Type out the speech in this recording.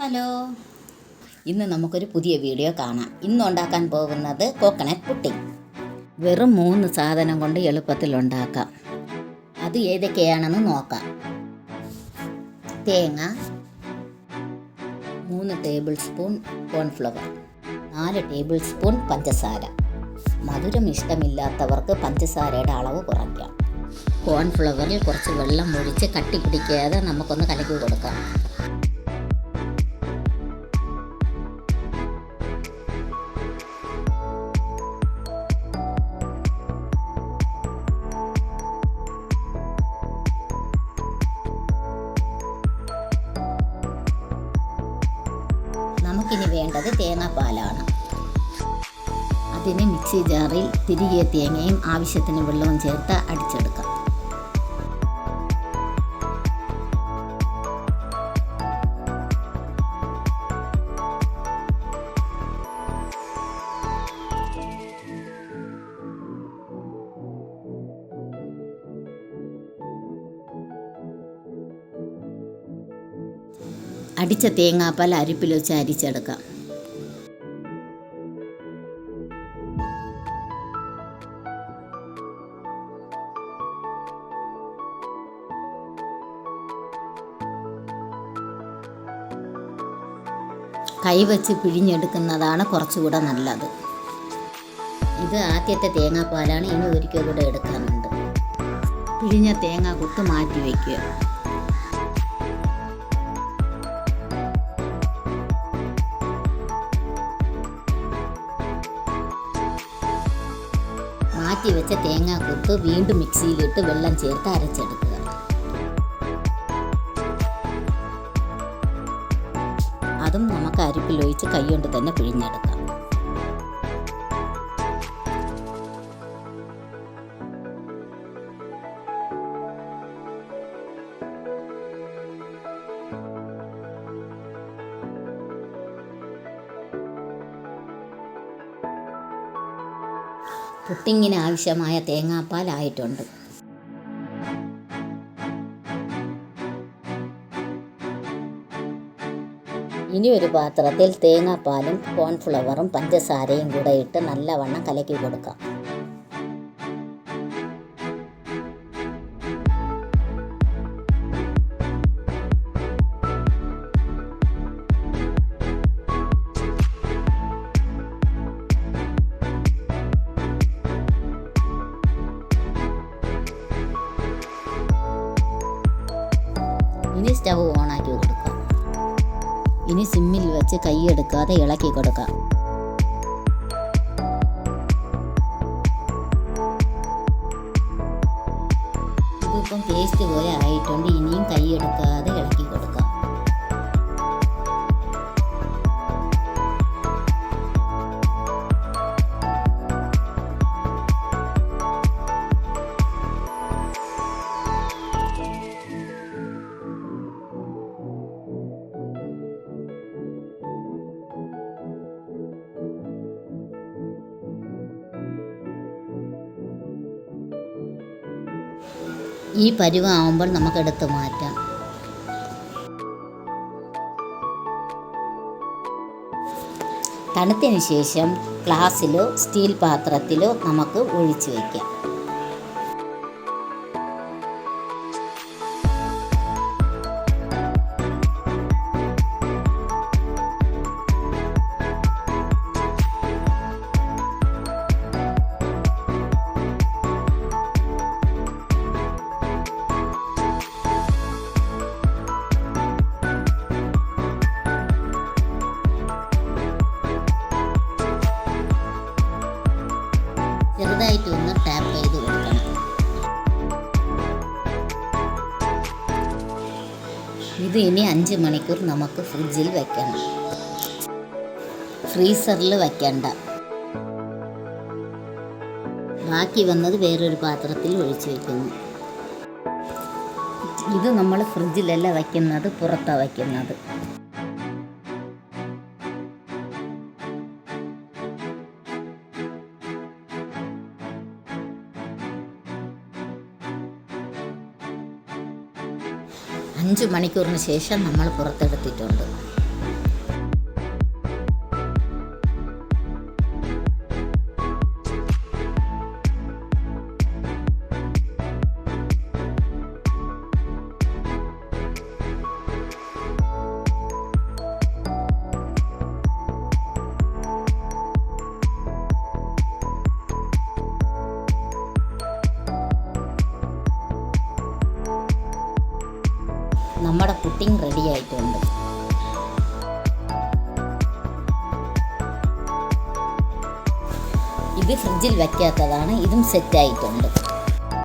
Hello, ഇന്ന് നമുക്കൊരു പുതിയ വീഡിയോ കാണാം. ഇന്ന് ഉണ്ടാക്കാൻ പോകുന്നത് കോക്കനട്ട് പുഡിംഗ്. വെറും 3 സാധനം കൊണ്ട് എളുപ്പത്തിൽ ഉണ്ടാക്കാം. അത് ഏതൊക്കെയാണെന്ന് നോക്കാം. തേങ്ങ, 3 table spoon cornflour, 4 table spoon പഞ്ചസാര. മധുരം ഇഷ്ടമില്ലാത്തവർക്ക് പഞ്ചസാരയുടെ അളവ് കുറയ്ക്കാം. കോൺഫ്ലവറിൽ കുറച്ച് വെള്ളം ഒഴിച്ച് കട്ടി പിടിക്കാതെ നമുക്കൊന്ന് കലക്കി കൊടുക്കാം. നമുക്കിനി വേണ്ടത് തേങ്ങാപ്പാലാണ്. അതിന് മിക്സി ജാറിൽ തിരികെ തേങ്ങയും ആവശ്യത്തിന് വെള്ളവും ചേർത്ത് അടിച്ചെടുക്കാം. അടിച്ച തേങ്ങാപ്പാൽ അരിപ്പിൽ വെച്ച് അരിച്ചെടുക്കാം. കൈവച്ച് പിഴിഞ്ഞെടുക്കുന്നതാണ് കുറച്ചുകൂടെ നല്ലത്. ഇത് ആദ്യത്തെ തേങ്ങാപ്പാലാണ്. ഇനി ഒരിക്കൽ കൂടെ എടുക്കാനുണ്ട്. പിഴിഞ്ഞ തേങ്ങ കുത്ത് മാറ്റി വയ്ക്കുക. മാറ്റി വെച്ച തേങ്ങാക്കൊത്ത് വീണ്ടും മിക്സിയിലിട്ട് വെള്ളം ചേർത്ത് അരച്ചെടുക്കുക. അതും നമുക്ക് അരിപ്പിലൊഴിച്ച് കൈകൊണ്ട് തന്നെ പിഴിഞ്ഞെടുക്കാം. പുഡിങ്ങിന് ആവശ്യമായ തേങ്ങാപ്പാൽ ആയിട്ടുണ്ട്. ഇനി ഒരു പാത്രത്തിൽ തേങ്ങാപ്പാലും കോൺഫ്ലവറും പഞ്ചസാരയും കൂടെ ഇട്ട് നല്ലവണ്ണം കലക്കി കൊടുക്കാം. ഇനി സ്റ്റവ് ഓണാക്കി കൊടുക്കാം. ഇനി സിമ്മിൽ വെച്ച് കൈയെടുക്കാതെ ഇളക്കി കൊടുക്കാം. ഇതിപ്പം പേസ്റ്റ് പോലെ ആയിട്ടുണ്ട്. ഇനിയും കൈയെടുക്കാതെ ഇളക്കി കൊടുക്കാം. ഈ പരുവമാകുമ്പോൾ നമുക്കെടുത്ത് മാറ്റാം. തണുത്തതിന് ശേഷം ഗ്ലാസ്സിലോ സ്റ്റീൽ പാത്രത്തിലോ നമുക്ക് ഒഴിച്ച് വയ്ക്കാം. ചെറുതായിട്ട് ഒന്ന് ടാപ്പ് ചെയ്ത് കൊടുക്കണം. ഇത് ഇനി 5 മണിക്കൂർ നമുക്ക് ഫ്രിഡ്ജിൽ വെക്കണം. ഫ്രീസറിൽ വെക്കണ്ട. ബാക്കി വന്നത് വേറൊരു പാത്രത്തിൽ ഒഴിച്ച് വയ്ക്കുന്നു. ഇത് നമ്മൾ ഫ്രിഡ്ജിലല്ല വയ്ക്കുന്നത്, പുറത്താണ് വയ്ക്കുന്നത്. അഞ്ച് മണിക്കൂറിന് ശേഷം നമ്മൾ പുറത്തെടുത്തിട്ടുണ്ട്. നമ്മുടെ പുഡിംഗ് റെഡി ആയിട്ടുണ്ട്. ഇത് ഫ്രിഡ്ജിൽ വയ്ക്കാത്തതാണ്, ഇതും സെറ്റായിട്ടുണ്ട്.